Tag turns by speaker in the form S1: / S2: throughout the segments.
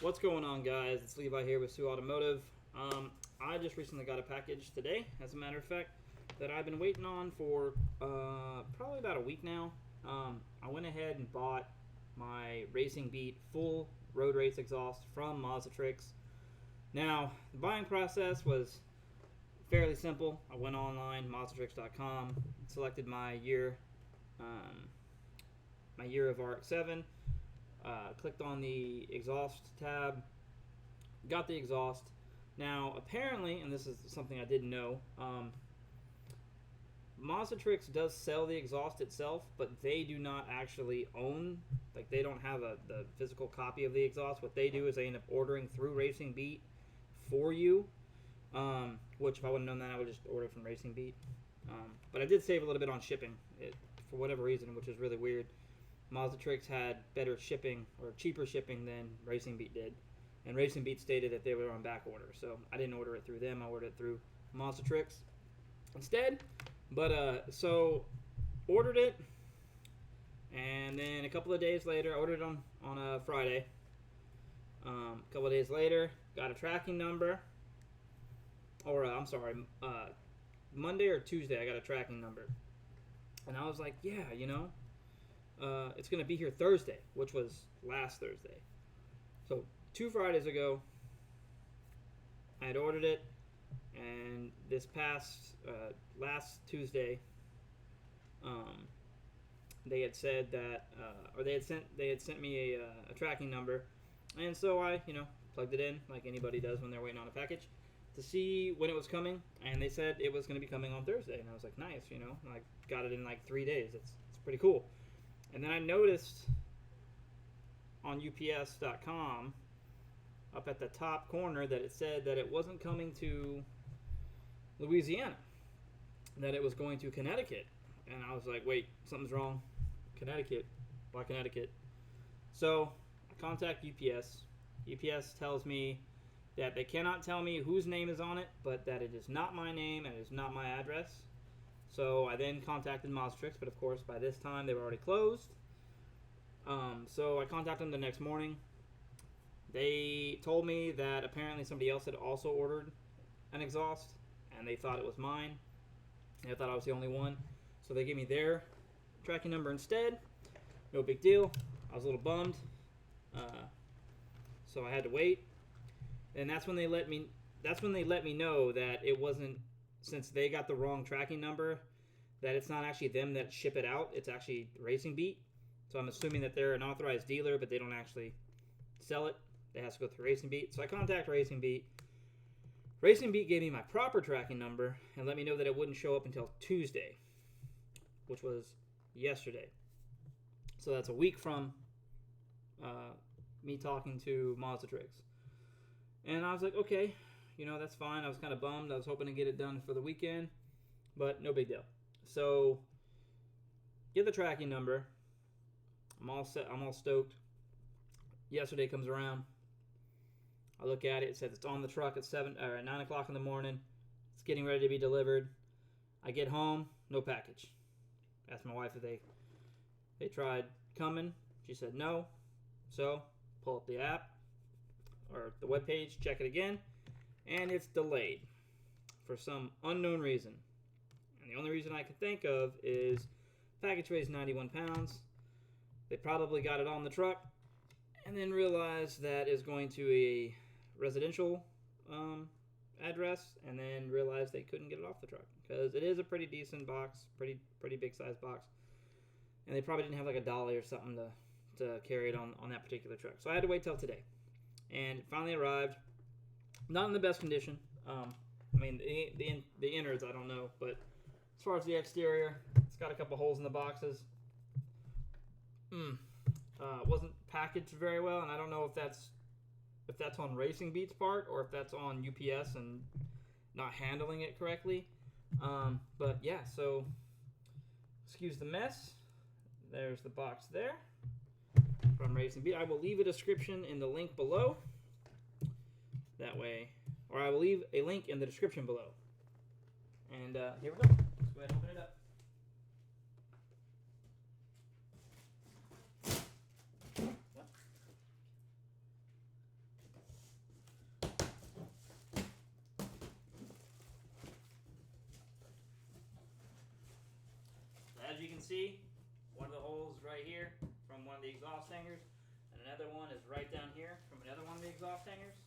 S1: What's going on, guys? It's Levi here with Sue Automotive. I just recently got a package today, as a matter of fact, that I've been waiting on for probably about a week now. I went ahead and bought my Racing Beat full road race exhaust from Mazda RX. Now, the buying process was fairly simple. I went online, MazdaRX.com, selected my year of RX-7. Clicked on the exhaust tab, got the exhaust. Now, apparently, and this is something I didn't know, Mazda RX does sell the exhaust itself, but they do not actually own, like they don't have the physical copy of the exhaust. What they do is they end up ordering through Racing Beat for you, which if I would have known that, I would just order from Racing Beat. But I did save a little bit on shipping, for whatever reason, which is really weird. Mazda RX had better shipping or cheaper shipping than Racing Beat did, and Racing Beat stated that they were on back order, so I didn't order it through them. I ordered it through Mazda RX instead. But so ordered it, and then a couple of days later, I ordered it on a Friday. A couple of days later, got a tracking number, or I'm sorry, Monday or Tuesday, I got a tracking number, and I was like, yeah, you know. It's going to be here Thursday, which was last Thursday. So 2 Fridays ago, I had ordered it, and this past last Tuesday, they had said that, or they had sent me a tracking number, and so I, plugged it in like anybody does when they're waiting on a package to see when it was coming, and they said it was going to be coming on Thursday, and I was like, nice, I got it in like 3 days. It's pretty cool. And then I noticed on UPS.com up at the top corner that it said that it wasn't coming to Louisiana, that it was going to Connecticut. And I was like, wait, something's wrong. Connecticut? Why Connecticut? So I contact UPS. UPS tells me that they cannot tell me whose name is on it, but that it is not my name and it is not my address. So I then contacted Mazda RX, but of course by this time they were already closed. So I contacted them the next morning. They told me that apparently somebody else had also ordered an exhaust, and they thought it was mine. They thought I was the only one. So they gave me their tracking number instead. No big deal. I was a little bummed. So I had to wait. And that's when they let me know that it wasn't, since they got the wrong tracking number, that it's not actually them that ship it out. It's actually Racing Beat. So I'm assuming that they're an authorized dealer, but they don't actually sell it. They have to go through Racing Beat. So I contact Racing Beat. Racing Beat gave me my proper tracking number and let me know that it wouldn't show up until Tuesday, which was yesterday. So that's a week from me talking to Mazda RX. And I was like, okay, that's fine. I was kind of bummed. I was hoping to get it done for the weekend, but no big deal. So, get the tracking number. I'm all set. I'm all stoked. Yesterday comes around. I look at it. It says it's on the truck at 9 o'clock in the morning. It's getting ready to be delivered. I get home, no package. Asked my wife if they tried coming. She said no. So, pull up the app or the webpage, check it again. And it's delayed for some unknown reason. And the only reason I can think of is package weighs 91 pounds. They probably got it on the truck and then realized that it's going to a residential address, and then realized they couldn't get it off the truck because it is a pretty decent box, pretty big size box. And they probably didn't have like a dolly or something to carry it on that particular truck. So I had to wait till today. And it finally arrived. Not in the best condition. The innards, I don't know. But as far as the exterior, it's got a couple holes in the boxes. Wasn't packaged very well, and I don't know if that's on Racing Beat's part or if that's on UPS and not handling it correctly. But yeah, so excuse the mess. There's the box there from Racing Beat. I will leave a description in the link below. That way, or I will leave a link in the description below. And here we go. Let's go ahead and open it up. see, one of the holes right here from one of the exhaust hangers, and another one is right down here from another one of the exhaust hangers.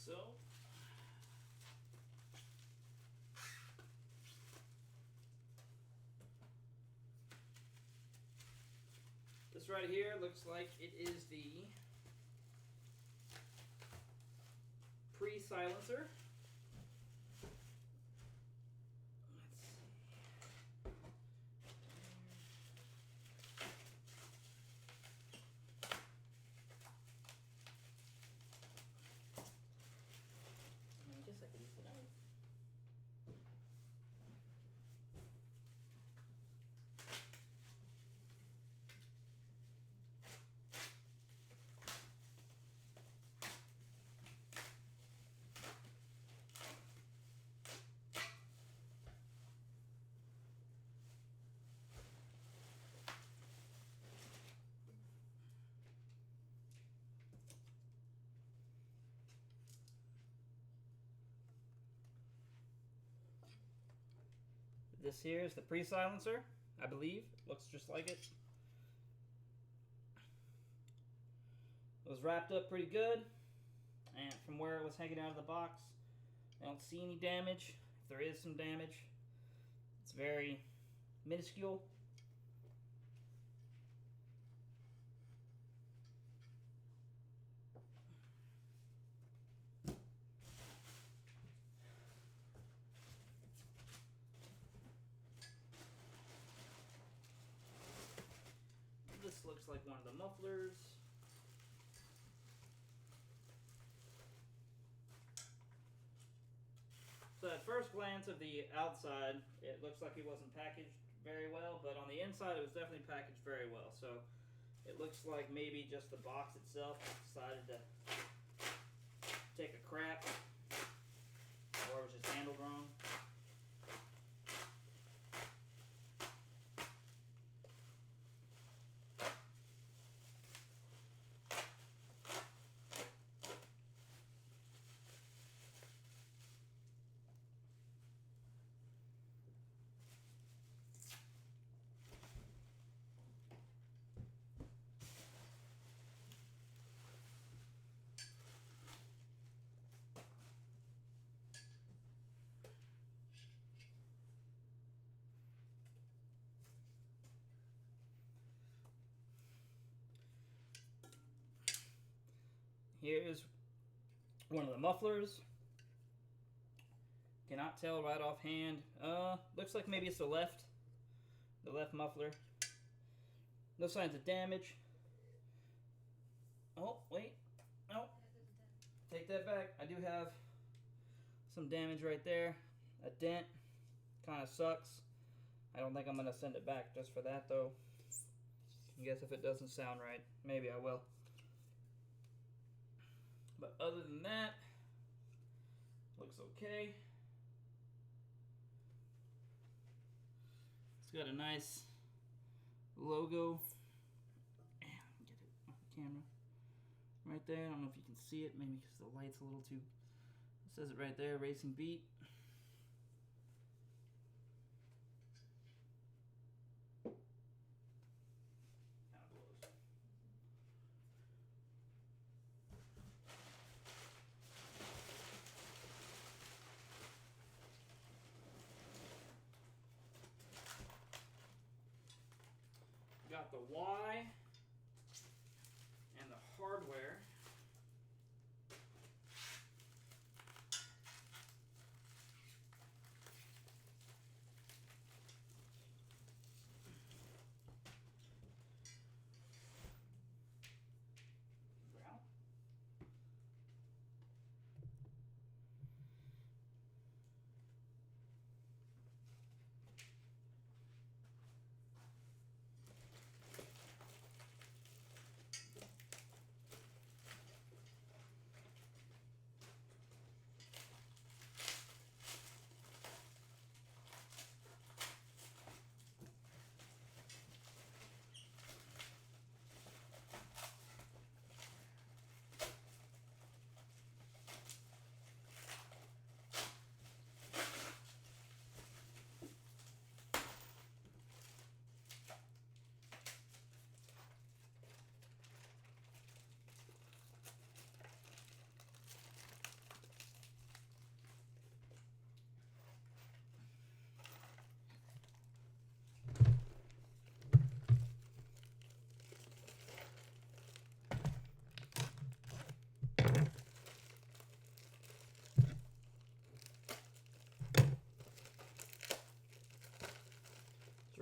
S1: So this right here looks like it is the pre-silencer. Let's see. I guess I could use the knife. This here is the pre-silencer, I believe. Looks just like it. It was wrapped up pretty good, and from where it was hanging out of the box, I don't see any damage. If there is some damage, it's very minuscule. This looks like one of the mufflers. So at first glance of the outside, it looks like it wasn't packaged very well, but on the inside it was definitely packaged very well. So it looks like maybe just the box itself decided to take a crap, or it was just handled wrong. Here is one of the mufflers. Cannot tell right offhand. Looks like maybe it's the left muffler. No signs of damage. Oh, wait. No. Take that back. I do have some damage right there. A dent. Kind of sucks. I don't think I'm going to send it back just for that, though. I guess if it doesn't sound right, maybe I will. But other than that, looks okay. It's got a nice logo. Get it on the camera. Right there. I don't know if you can see it, maybe because the light's a little too. It says it right there, Racing Beat. Got the Y and the hardware.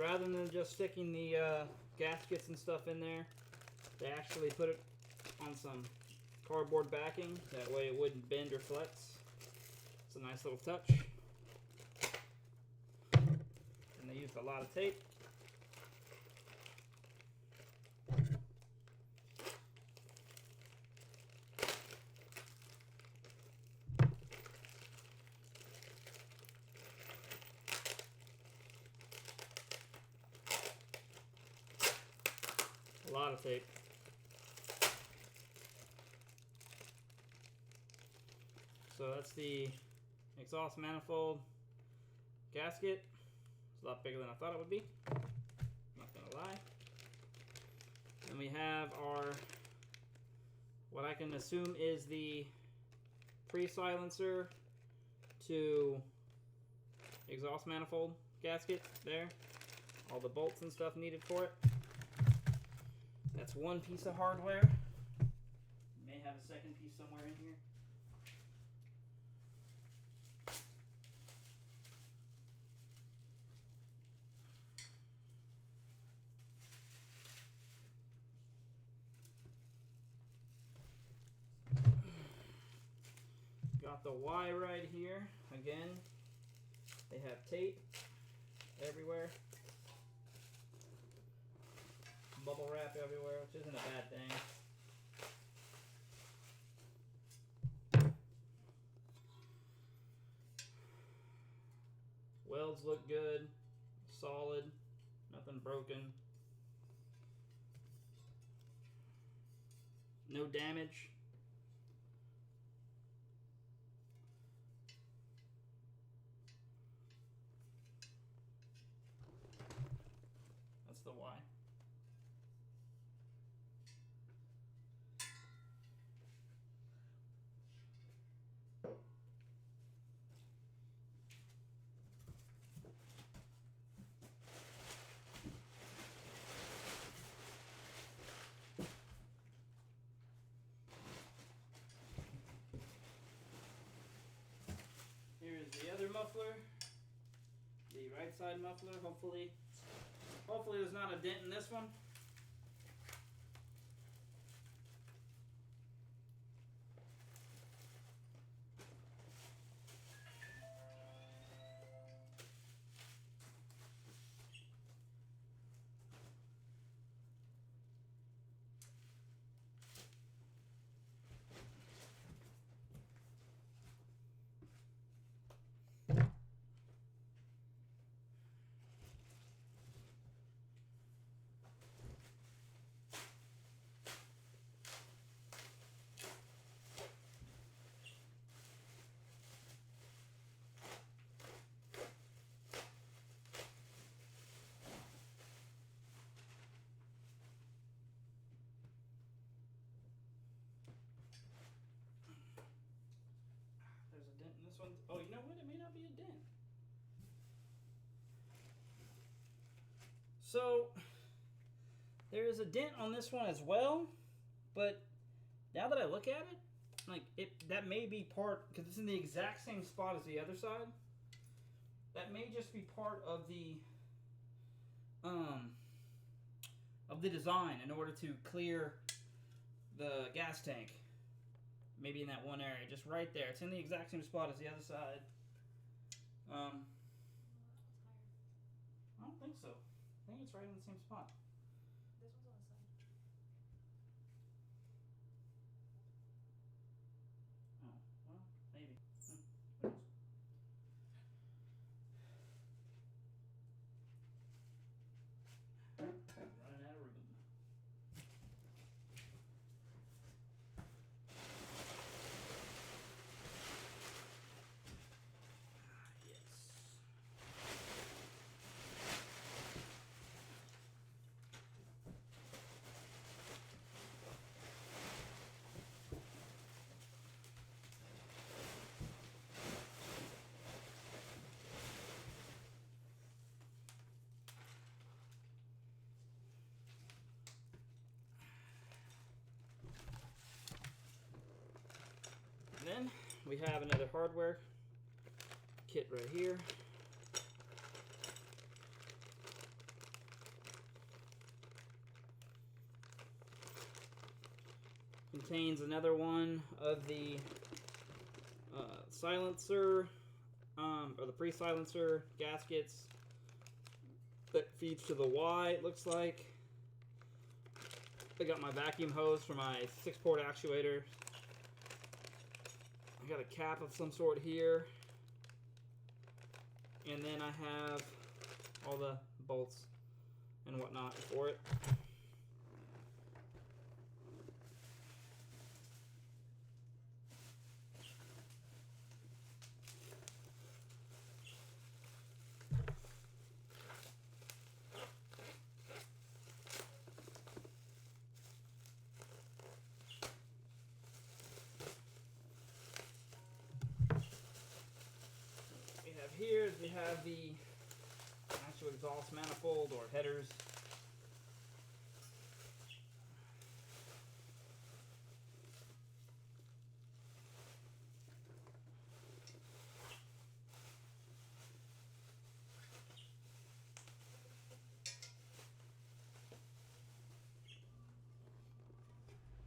S1: rather than just sticking the gaskets and stuff in there, they actually put it on some cardboard backing. That way it wouldn't bend or flex. It's a nice little touch. And they used a lot of tape. A lot of tape. So that's the exhaust manifold gasket. It's a lot bigger than I thought it would be. Not gonna lie. Then we have our, what I can assume is the pre-silencer to exhaust manifold gasket there. All the bolts and stuff needed for it. That's one piece of hardware. May have a second piece somewhere in here. Got the Y right here. Again, they have tape everywhere. Bubble wrap everywhere, which isn't a bad thing. Welds look good, solid, nothing broken. No damage. That's the Y. Here's the other muffler, the right side muffler. Hopefully there's not a dent in this one. Oh, you know what? It may not be a dent. So, there is a dent on this one as well, but now that I look at it, like that may be part, because it's in the exact same spot as the other side. That may just be part of the design in order to clear the gas tank. Maybe in that one area, just right there. It's in the exact same spot as the other side. I don't think so. I think it's right in the same spot.
S2: This one's on the side.
S1: Oh, well, maybe. Who knows? Running out of room. Then we have another hardware kit right here. contains another one of the silencer, or the pre-silencer gaskets that feeds to the Y, it looks like. I got my vacuum hose for my 6-port actuator. I got a cap of some sort here. And then I have all the bolts and whatnot for it. Here we have the actual exhaust manifold or headers.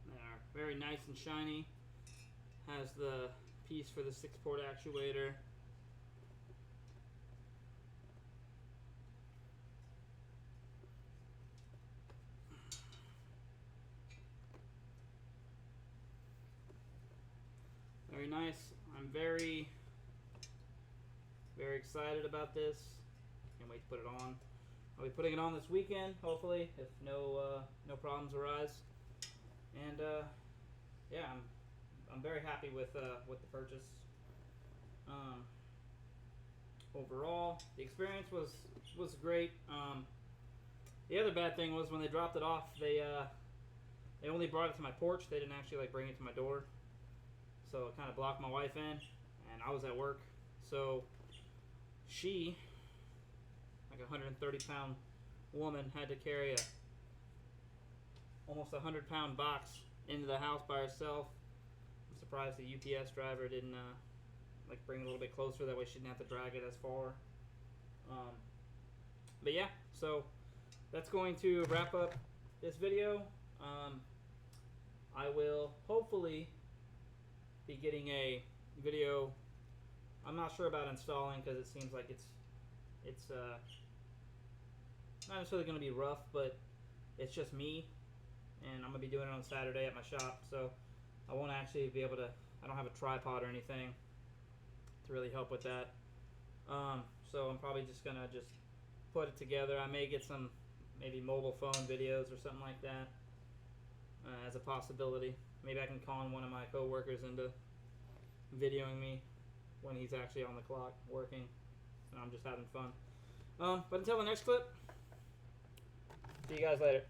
S1: They are very nice and shiny. Has the piece for the 6-port actuator. Very nice. I'm very excited about this. Can't wait to put it on. I'll be putting it on this weekend, hopefully, if no problems arise. And yeah, I'm very happy with the purchase. Overall, the experience was great. The other bad thing was when they dropped it off, they only brought it to my porch. They didn't actually bring it to my door. So it kind of blocked my wife in, and I was at work. So she, like a 130-pound woman, had to carry almost a 100-pound box into the house by herself. I'm surprised the UPS driver didn't bring it a little bit closer. That way she didn't have to drag it as far. But yeah, so that's going to wrap up this video. I will hopefully be getting a video. I'm not sure about installing because it seems like it's not necessarily going to be rough, but it's just me, and I'm going to be doing it on Saturday at my shop, so I won't actually be able to, I don't have a tripod or anything to really help with that. So I'm probably just going to put it together. I may get some maybe mobile phone videos or something like that as a possibility. Maybe I can con one of my coworkers into videoing me when he's actually on the clock working, and I'm just having fun. But until the next clip, see you guys later.